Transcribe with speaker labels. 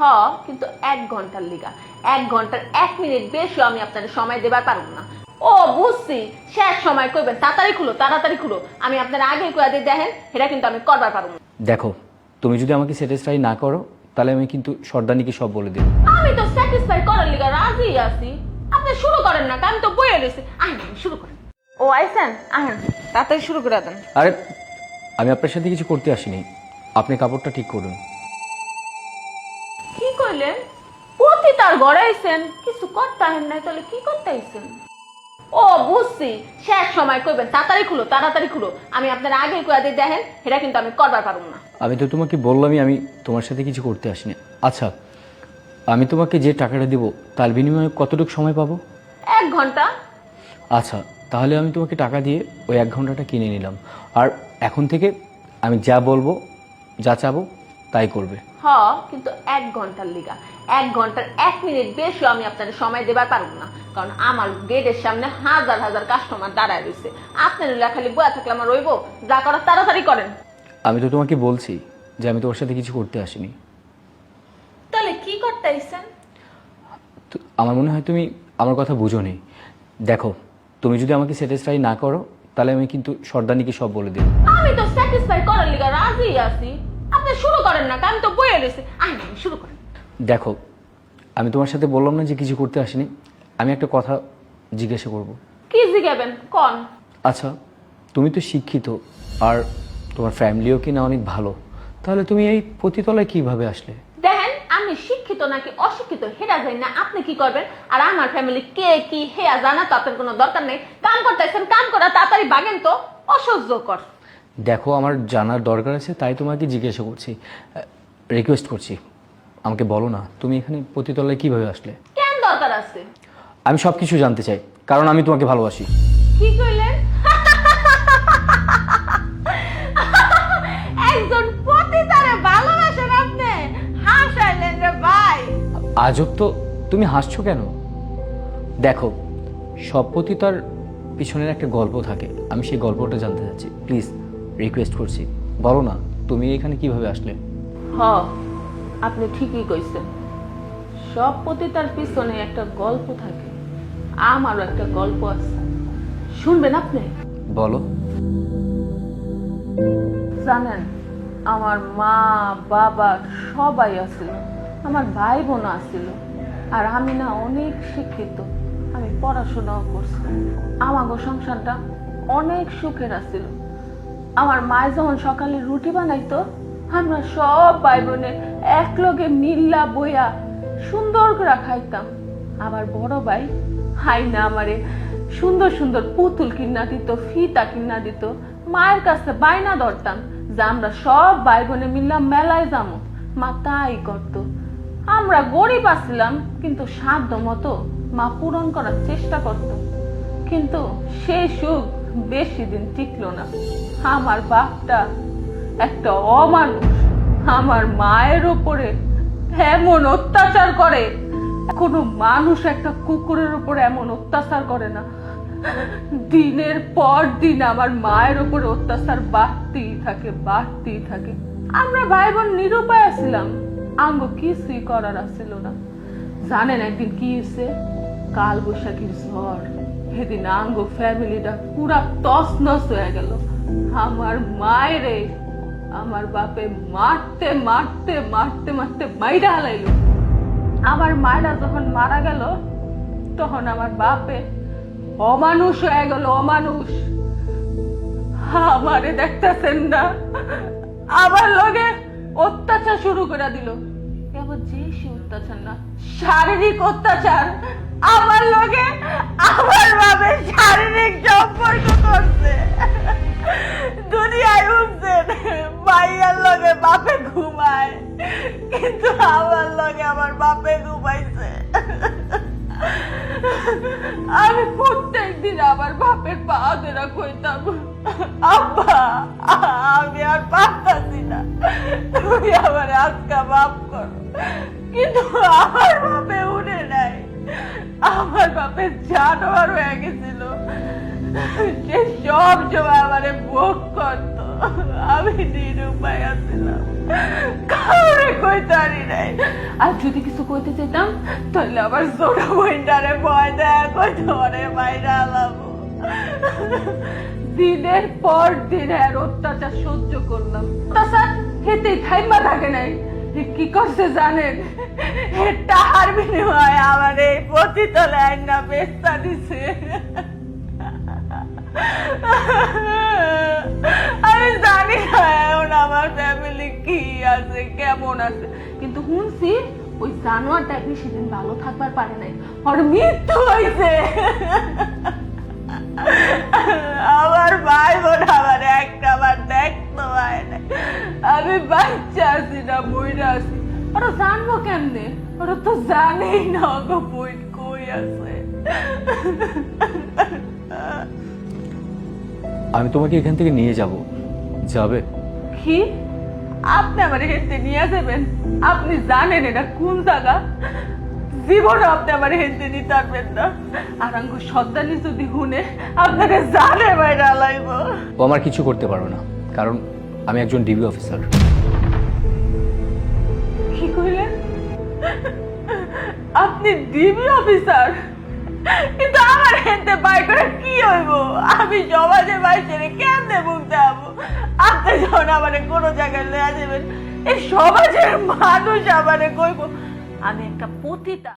Speaker 1: হ কিন্তু 1 ঘন্টার লিগা 1 ঘন্টার 1 মিনিট বেশি আমি আপনাদের সময় দেবার পারব না। ও বুঝছি, শেষ সময় কইবেন তাড়াতাড়ি খুলো। আমি আপনার আগে কইয়া দিয়ে দেখেন, এটা কিন্তু আমি করবার পারব না।
Speaker 2: দেখো, তুমি যদি আমাকে স্যাটিসফাই না করো তাহলে আমি কিন্তু সর্দানিকে সব বলে দেব।
Speaker 1: আমি তো স্যাটিসফাই করার লিগা রাজি আছি। আপনি শুরু করেন না, আমি তো বইয়ে রয়েছি। আহেন শুরু করেন। ও আইছেন, আহেন তাড়াতাড়ি শুরু করে দেন।
Speaker 2: আরে আমি আপনার সাথে কিছু করতে আসিনি, আপনি কাপড়টা ঠিক করুন।
Speaker 1: কি কইলেন? পতি তার ঘরে আইছেন, কিছু করতে আহেন নাই, তাহলে কি করতে আইছেন? ও বুঝছি, শেষ সময় কইবেন তাড়াতাড়ি খুলো। আমি আপনার আগে কইয়া দিয়ে দেখেন, এটা কিন্তু আমি করবার পারব না।
Speaker 2: আমি তো তোমাকে বললামই আমি তোমার সাথে কিছু করতে আসিনি। আচ্ছা, আমি তোমাকে যে টাকাটা দেবো তার বিনিময়ে কতটুকু সময় পাবো?
Speaker 1: 1 ঘন্টা।
Speaker 2: আচ্ছা, তাহলে আমি তোমাকে টাকা দিয়ে ওই 1 ঘন্টাটা কিনে নিলাম। আর এখন থেকে আমি যা বলবো, যা চাবো তাই করবে।
Speaker 1: হ কিন্তু 1 ঘন্টার লিগা 1 ঘন্টার 1 মিনিট বেশি আমি আপনাদের সময় দেবার পারব না। কারণ আমার গেটের সামনে হাজার হাজার কাস্টমার দাঁড়ায় রয়েছে। আপনার খালি বয়া থাকলে আমার রইব? যা করার তাড়াতাড়ি করেন।
Speaker 2: আমি তো তোমাকে বলছি যে আমি তোমার সাথে কিছু করতে আসিনি।
Speaker 1: তাহলে কি করতে আইছেন?
Speaker 2: তো আমার মনে হয় তুমি আমার কথা বুঝোনি। দেখো, তুমি যদি আমাকে স্যাটিসফাই না করো তাহলে আমি কিন্তু সর্দানিকে সব বলে দেব।
Speaker 1: আমি তো স্যাটিসফাই করার লিগা রাজি আছি। আপনি শুরু করেন না, আমি তো বইয়ে রয়েছি। আহেন শুরু করেন।
Speaker 2: দেখো, আমি তোমার সাথে বললাম না যে কিছু করতে আসিনি। আমি একটা কথা জিজ্ঞাসা করব।
Speaker 1: কি জিজ্ঞাবেন কোন?
Speaker 2: আচ্ছা, তুমি তো শিক্ষিত আর তোমার ফ্যামিলিও কিনা অনেক ভালো, তাহলে তুমি এই পতিতলায় কিভাবে আসলে?
Speaker 1: দেখেন, আমি শিক্ষিত নাকি অশিক্ষিত হেরা যাই না, আপনি কি করবেন? আর আমার ফ্যামিলি কে কি হেয়া জানা তো আপনার কোনো দরকার নেই। কাম করতেছেন, কাম করা তাড়াতাড়ি বাগেন তো, অসহ্যকর।
Speaker 2: দেখো, আমার জানার দরকার আছে তাই তোমাকে জিজ্ঞাসা করছি, রিকোয়েস্ট করছি, আমাকে বলো না তুমি এখানে পতিতলায় কিভাবে আসলে?
Speaker 1: কেন দরকার আছে?
Speaker 2: আমি সব কিছু জানতে চাই, কারণ আমি তোমাকে ভালোবাসি।
Speaker 1: কি কইলেন? একজন পতিতারে ভালোবাসেন আপনি? হাসাইলেন রে ভাই।
Speaker 2: আজব তো, তুমি হাসছো কেন? দেখো, সব পতিতার পিছনের একটা গল্প থাকে, আমি সেই গল্পটা জানতে চাচ্ছি। প্লিজ রিকোয়েস্ট করছি, বলো না তুমি এখানে কিভাবে আসলে?
Speaker 1: হ, আপনি ঠিকই কইছেন। সব পতিতার পিছনে একটা গল্প থাকে। আমারও একটা গল্প আছে, শুনবেন আপনি?
Speaker 2: বলো।
Speaker 1: জানেন, আমার মা বাবা সবাই আছিল, আমার ভাই বোন আছিল। আর আমি না অনেক শিক্ষিত, আমি পড়াশোনাও করছি। আমাগো সংসারটা অনেক সুখের আছিল। আমার মায়ে যখন সকালে রুটি বানাইতো, আমরা সব ভাই বোনে একলগে মিল্লা বইয়া সুন্দর করে খাইতাম। আমার বড় ভাই হাই না আমারে সুন্দর সুন্দর পুতুল কিনা দিত, ফিতা কিনা দিত। মায়ের কাছে বায়না ধরতাম যে আমরা সব ভাই বোনে মিললাম মেলায় যাবো। মা তাই করতো। আমরা গরিব আসছিলাম, কিন্তু সাধ্য মতো মা পূরণ করার চেষ্টা করত। কিন্তু সেই সুখ বেশি দিন টিকলো না। আমার বাপটা একটা অমানুষ, আমার মায়ের উপরে এমন অত্যাচার করে। কোনো মানুষ একটা কুকুরের উপরে এমন অত্যাচার করে না। দিনের পর দিন আমার মায়ের উপরে অত্যাচার বাড়তেই থাকে। আমরা ভাই বোন নিরুপায় ছিলাম, আঙ্গ কিছুই করার ছিল না। জানেন একদিন কি হয়েছে? কাল বৈশাখীর ঝড়, সেদিন আঙ্গ ফ্যামিলিটা পুরা তছনছ হয়ে গেল। আমার মায়েরে আমার বাপে মারতে মারতে মারতে মারতে মাইরা হালাইল। আমার মায়েরা যখন মারা গেল, তখন আমার বাপে অমানুষ হয়ে গেল, অমানুষ। আমারে দেখতেছেন না, আমার লগে অত্যাচার শুরু করে দিল। এবার যে সে অত্যাচার না, শারীরিক অত্যাচার। আমার লগে আমার বাপে শারীরিক সম্পর্ক করছে। দুনিয়ায় উঠছেন মাইয়ার লগে বাপে ঘুমায়, কিন্তু আমার লগে আমার বাপে ঘুমাইছে। আমি প্রত্যেকদিন আমার বাপের পা ধরে কইতাম, আব্বা আমি আর পারতাছি না, তুমি আমার আজকা মাফ করো। কিন্তু আমার বাপে উঠে নাই। আমার বাপের জানোয়ার হয়ে গেছিল, সে সব সময় আমারে ভোগ করতো। আমি নিরুপায় আছিলাম। কাউরে কইতে পারি নাই। আর যদি কিছু কইতে চাইতাম তাহলে আবার ছোট বোনটারে ভয় দেয়া কইতে পারে বাইরে আলাবো। দিনের পর দিন এর অত্যাচার সহ্য করলাম, তাছাড়া হেতে থাইমা থাকে নাই। এ কি করছে জানেন? এ টাহার বিনিময়ে আমার এই পতিতলে আইনা বেস্তা দিছে। আমি জানি না এখন আমার ফ্যামিলি কি আছে, কেমন আছে, কিন্তু শুনছি ওই জানোয়ারটা একদিন সেদিন ভালো থাকবার পারে নাই, ওর মৃত্যু হয়েছে। আমার ভাই বোন আমার একটা বার দেখতে পায় না। আমি বাচ্চা আছি না বইরা আছি, ওরা জানবো কেমনে? ওরা তো জানেই না গো বই কই আছে।
Speaker 2: আমি তোমাকে এখান থেকে নিয়ে যাব, যাবে?
Speaker 1: কি? আপনি আমার হেঁটে নিয়ে যাবেন? আপনি জানেন এটা কোন জায়গা? জীবনে আপনি আমার হেঁটে নিতে পারবেন না। আর আঙ্গু সর্দানি যদি শুনে আপনাকে জানে বাইরে লাইব।
Speaker 2: ও আমার কিছু করতে পারো না, কারণ আমি একজন ডিবি অফিসার।
Speaker 1: কি কইলেন? আপনি ডিবি অফিসার? কিন্তু আমার হেঁটে বাই করে কি হইব? আমি সমাজে বাইরে কেমনে বলতে যাবো? আপনি যখন আমার কোনো জায়গায় লয়ে যাবেন, এই সমাজের মানুষ আমারে কইব আমি একটা পতিতা।